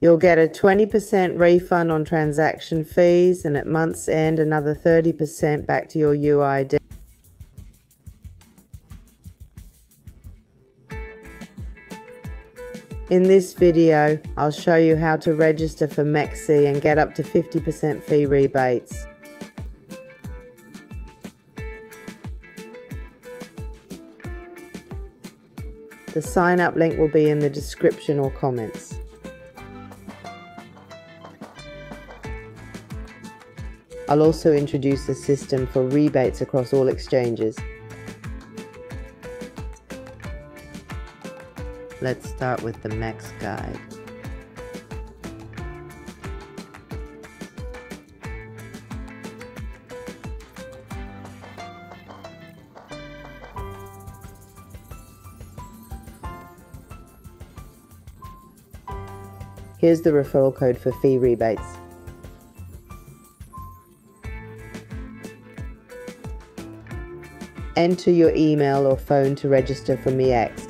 You'll get a 20% refund on transaction fees, and at month's end another 30% back to your UID. In this video, I'll show you how to register for MEXC and get up to 50% fee rebates. The sign up link will be in the description or comments. I'll also introduce a system for rebates across all exchanges. Let's start with the MEXC guide. Here's the referral code for fee rebates. Enter your email or phone to register for MEXC.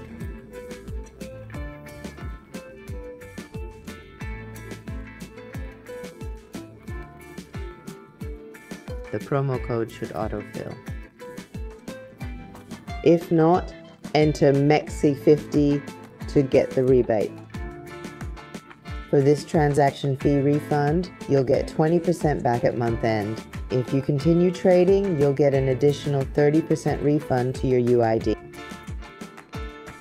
The promo code should autofill. If not, enter MEXC50 to get the rebate. For this transaction fee refund, you'll get 20% back at month end. If you continue trading, you'll get an additional 30% refund to your UID.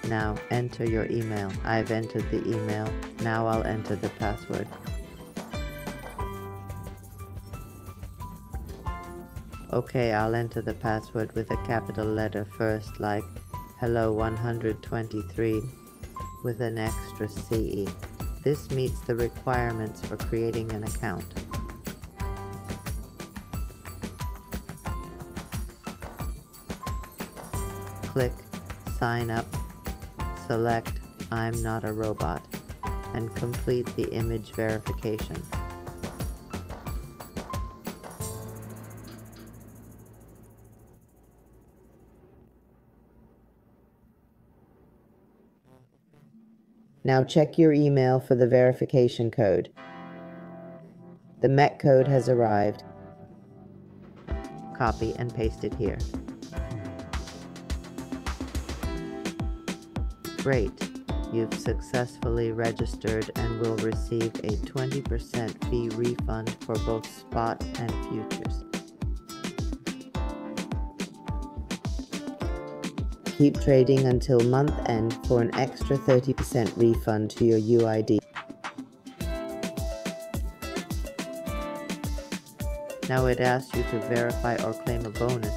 Now enter your email. I've entered the email. Now I'll enter the password. Okay, I'll enter the password with a capital letter first, like hello 123 with an extra CE. This meets the requirements for creating an account. Click Sign Up, select I'm not a robot, and complete the image verification. Now check your email for the verification code. The MEXC code has arrived. Copy and paste it here. Great! You've successfully registered and will receive a 20% fee refund for both spot and futures. Keep trading until month end for an extra 30% refund to your UID. Now it asks you to verify or claim a bonus.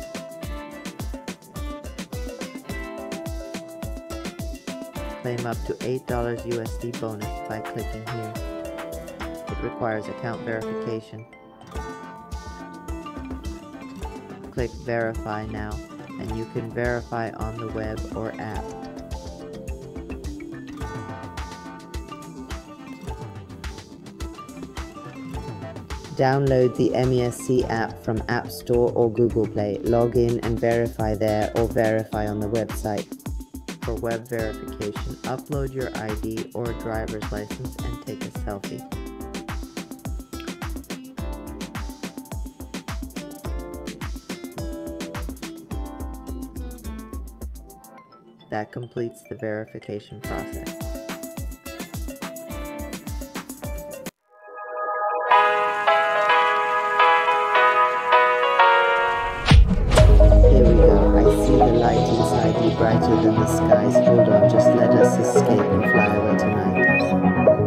Claim up to $8 USD bonus by clicking here. It requires account verification. Click Verify now, and you can verify on the web or app. Download the MEXC app from App Store or Google Play. Log in and verify there or verify on the website. For web verification, upload your ID or driver's license and take a selfie. That completes the verification process. Here we go. I see the light inside you brighter than the skies. Hold on, just let us escape and fly away tonight.